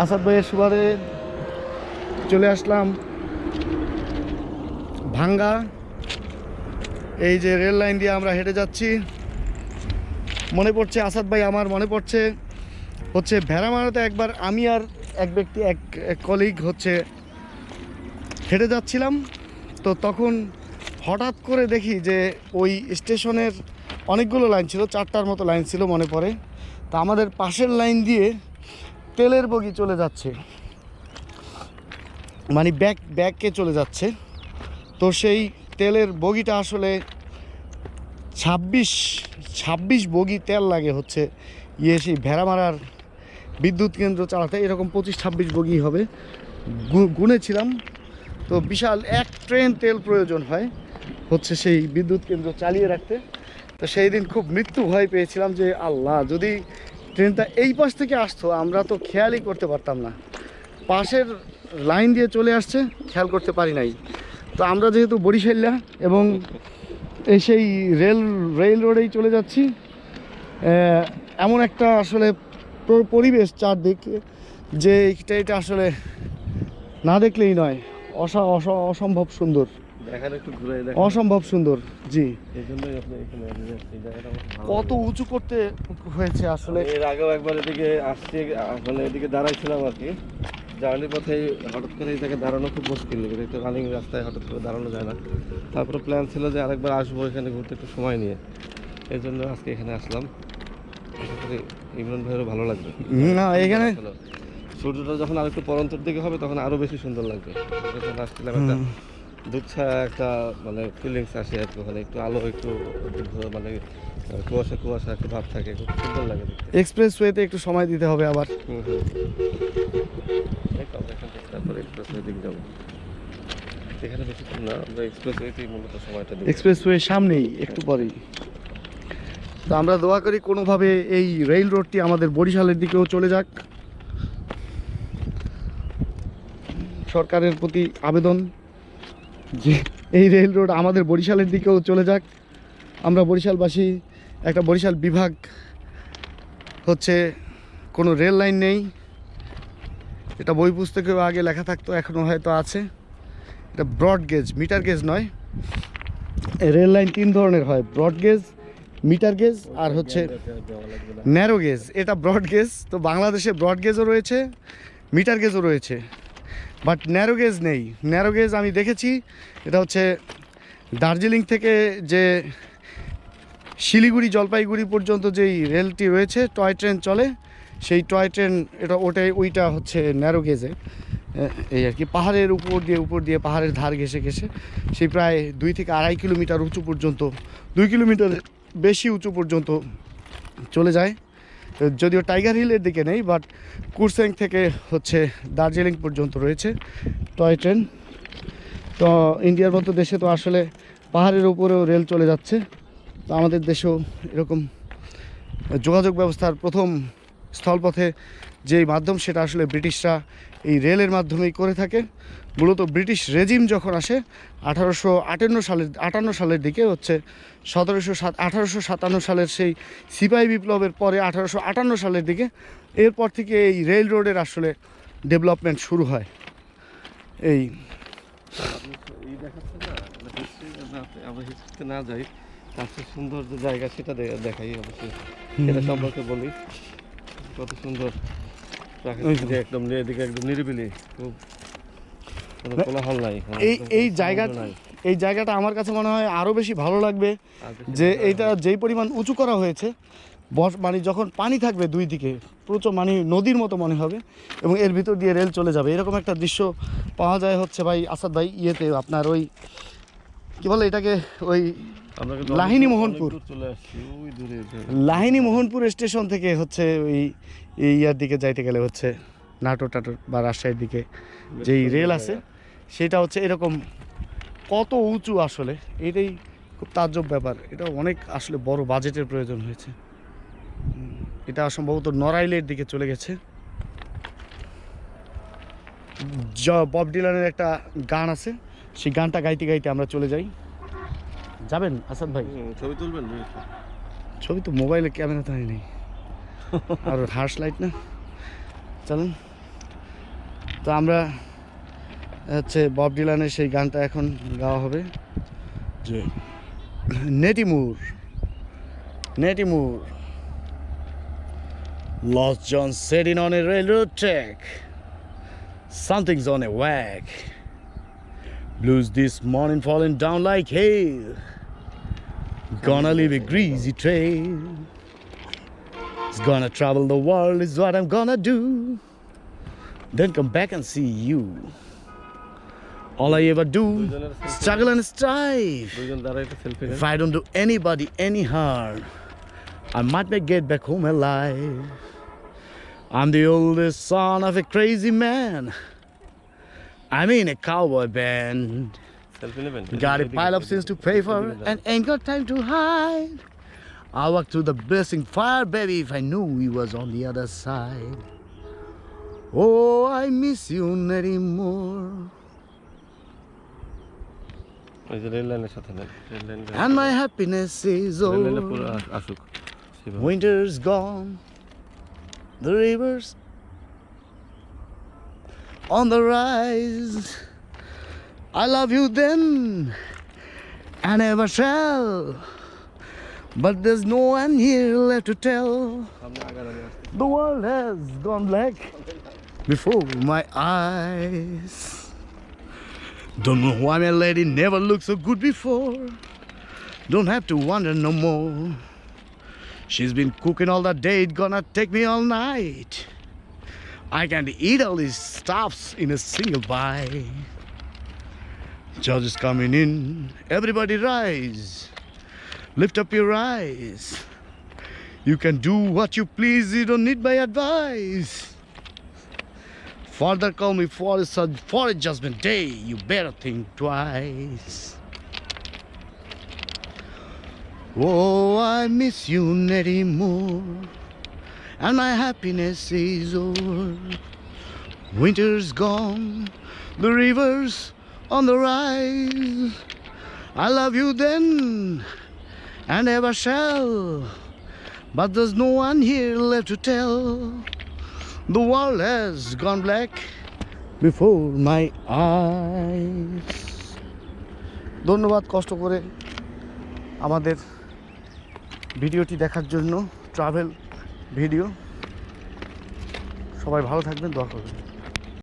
আসাদ ভাইয়ের সুবাদে চলে আসলাম ভাঙ্গা। এই যে রেল লাইন দিয়ে আমরা হেঁটে যাচ্ছি, মনে পড়ছে আসাদ ভাই, আমার মনে পড়ছে হচ্ছে ভেড়ামারাতে একবার আমি আর এক ব্যক্তি এক কলিগ হচ্ছে হেঁটে যাচ্ছিলাম। তো তখন হঠাৎ করে দেখি যে ওই স্টেশনের অনেকগুলো লাইন ছিল, 4টার মতো লাইন ছিল মনে পড়ে। তা আমাদের পাশের লাইন দিয়ে তেলের বগি চলে যাচ্ছে, মানে ব্যাককে চলে যাচ্ছে। তো সেই তেলের বগিটা আসলে 26 বগি তেল লাগে হচ্ছে সেই ভেড়ামারার বিদ্যুৎ কেন্দ্র চালাতে। এরকম 25-26 বগি হবে, গুনেছিলাম। তো বিশাল এক ট্রেন তেল প্রয়োজন হয় হচ্ছে সেই বিদ্যুৎ কেন্দ্র চালিয়ে রাখতে। তো সেই দিন খুব মৃত্যু ভয় পেয়েছিলাম যে আল্লাহ, যদি ট্রেনটা এই পাশ থেকে আসতো আমরা তো খেয়ালই করতে পারতাম না। পাশের লাইন দিয়ে চলে আসছে, খেয়াল করতে পারি নাই। তো আমরা যেহেতু বরিশালিয়া এবং এই সেই রেল রোডেই চলে যাচ্ছি, এমন একটা আসলে পরিবেশ চারদিকে যে এটা আসলে না দেখলেই নয়, অসম্ভব সুন্দর, অসম্ভব সুন্দর। জি, কত উঁচু করতে হয়েছে আসলে। এর আগেও একবার এদিকে আসছি, মানে এদিকে দাঁড়াইছিলাম আর কি। জার্নির পথে হঠাৎ করে এই জায়গায় দাঁড়ানো খুব মুশকিল, একটু রানিং রাস্তায় হঠাৎ করে দাঁড়ানো যায় না। তারপরে প্ল্যান ছিল যে আরেকবার আসবো এখানে ঘুরতে একটু সময় নিয়ে, এই জন্য আজকে এখানে আসলাম। ইমরান ভাইয়েরও ভালো লাগবে না এখানে। সূর্যটা যখন আর একটু পরন্তর দিকে হবে তখন আরও বেশি সুন্দর লাগবে। যখন আসছিলাম একটা দুচ্ছা একটা মানে ফিলিংস আসে আর কি, ওখানে একটু আলো, একটু মানে কুয়াশা একটু ভাব থাকে, খুব সুন্দর লাগে। এক্সপ্রেসওয়েতে একটু সময় দিতে হবে আবার। তারপরে এক্সপ্রেসওয়ে দিকে যাবো, এখানে বেশিক্ষণ না, আমরা এক্সপ্রেসওয়েতেই মূলত সময়টা দিই। এক্সপ্রেসওয়ে সামনেই, একটু পরেই। তো আমরা দোয়া করি কোনোভাবে এই রেল রোডটি আমাদের বরিশালের দিকেও চলে যাক। সরকারের প্রতি আবেদন যে এই রেল রোড আমাদের বরিশালের দিকেও চলে যাক। আমরা বরিশালবাসী, একটা বরিশাল বিভাগ হচ্ছে, কোনো রেল লাইন নেই। এটা বই পুস্তকেও আগে লেখা থাকতো, এখনও হয়তো আছে। এটা ব্রড গেজ, মিটার গেজ নয়। রেল লাইন 3 ধরনের হয়, ব্রড গেজ, মিটার গেজ আর হচ্ছে ন্যারো গেজ। এটা ব্রড গেজ। তো বাংলাদেশে ব্রড গেজও রয়েছে, মিটার গেজও রয়েছে, বাট ন্যারো গেজ নেই। ন্যারো গেজ আমি দেখেছি, এটা হচ্ছে দার্জিলিং থেকে যে শিলিগুড়ি জলপাইগুড়ি পর্যন্ত যেই রেলটি রয়েছে, টয় ট্রেন চলে, সেই টয় ট্রেন ওইটা হচ্ছে ন্যারো গেজে। এই আর কি, পাহাড়ের উপর দিয়ে পাহাড়ের ধার ঘেঁষে সেই প্রায় 2 থেকে 2.5 কিলোমিটার উঁচু পর্যন্ত, 2 কিলোমিটার বেশি উঁচু পর্যন্ত চলে যায়। যদিও টাইগার হিলের দিকে নেই, বাট কুরসেং থেকে হচ্ছে দার্জিলিং পর্যন্ত রয়েছে টয় ট্রেন। তো ইন্ডিয়ার মতো দেশে তো আসলে পাহাড়ের উপরেও রেল চলে যাচ্ছে। তো আমাদের দেশেও এরকম যোগাযোগ ব্যবস্থার প্রথম স্থলপথে যেই মাধ্যম, সেটা আসলে ব্রিটিশরা এই রেলের মাধ্যমেই করে থাকে। মূলত ব্রিটিশ রেজিম যখন আসে 1858 সালের দিকে হচ্ছে 1857 সালের সেই সিপাহী বিপ্লবের পরে 1858 সালের দিকে, এরপর থেকে এই রেল রোডের আসলে ডেভেলপমেন্ট শুরু হয়। এই আমরা হিস্ট্রিতে না যাই, তার চেয়ে সুন্দর যে জায়গা সেটা দেখাই অবশ্যই। এটা সম্পর্কে বলি, কত সুন্দর প্রাকৃতিক, একদম এদিকে একদম নিরিবিলি, খুব কোনো কোলাহল নাই। এই জায়গাটা আমার কাছে মনে হয় আরও বেশি ভালো লাগবে যে এইটা যেই পরিমাণ উঁচু করা হয়েছে, মানে যখন পানি থাকবে দুই দিকে প্রচুর, মানে নদীর মতো মনে হবে, এবং এর ভিতর দিয়ে রেল চলে যাবে। এরকম একটা দৃশ্য পাওয়া যায় হচ্ছে ভাই আসাদ ভাই ইয়েতে, আপনার ওই কী বলে এটাকে, ওই লাহিনী মোহনপুর স্টেশন থেকে হচ্ছে ওই ইয়ার দিকে যাইতে গেলে হচ্ছে নাটোর বা রাজশাহীর দিকে যেই রেল আছে, সেটা হচ্ছে এরকম কত উঁচু। আসলে এটাই খুব তাজ্জব ব্যাপার। এটা অনেক আসলে বড় বাজেটের প্রয়োজন হয়েছে। এটা সম্ভবত নড়াইলের দিকে চলে গেছে। বব ডিলানের একটা গান আছে, সেই গানটা গাইতে গাইতে আমরা চলে যাই। যাবেন আসাদ ভাই? ছবি তুলবেন? ছবি তো মোবাইলে ক্যামেরা তো নেই, আর হার্স লাইট না। চলেন। তো আমরা হচ্ছে বব ডিলানের সেই গানটা এখন গাওয়া হবে যে নেটি মুর Lost John sitting on a railroad track. Something's on a whack. Blues this morning falling down like hail. Gonna leave a greasy trail. It's gonna travel the world is what I'm gonna do. Then come back and see you. All I ever do, struggle and strive. দুইজন দাঁড়ায় একটা selfie নেন। If I don't do anybody any harm, I might not get back home alive. I'm the oldest son of a crazy man. I'm in a cowboy band. Selfie নেবেন? Got a pile of sins to pay for and ain't got time to hide. I walk through the blazing fire, baby, if I knew he was on the other side. Oh, I miss you anymore. ওই যে rail লাইনের সাথে নেন, rail line. And my happiness is rail লাইনে পুরো over. আসুক। Winter's gone, the rivers on the rise. I love you then, I never shall. But there's no one here left to tell. সামনে agar আমি আসছি। The world has gone black before my eyes. Don't know why my lady never looked so good before. Don't have to wonder no more. She's been cooking all the day, it's gonna take me all night. I can't eat all these stuffs in a single bite. Judge is coming in, everybody rise. Lift up your eyes. You can do what you please, you don't need my advice. Father call me for a judgment day, you better think twice. Oh, I miss you anymore, and my happiness is over. Winter's gone, the river's on the rise. I love you then, and ever shall. But there's no one here left to tell. The world has gone black before my eyes. ধন্যবাদ কষ্ট করে আমাদের ভিডিওটি দেখার জন্য, travel video. সবাই ভালো থাকবেন, দোয়া করবেন।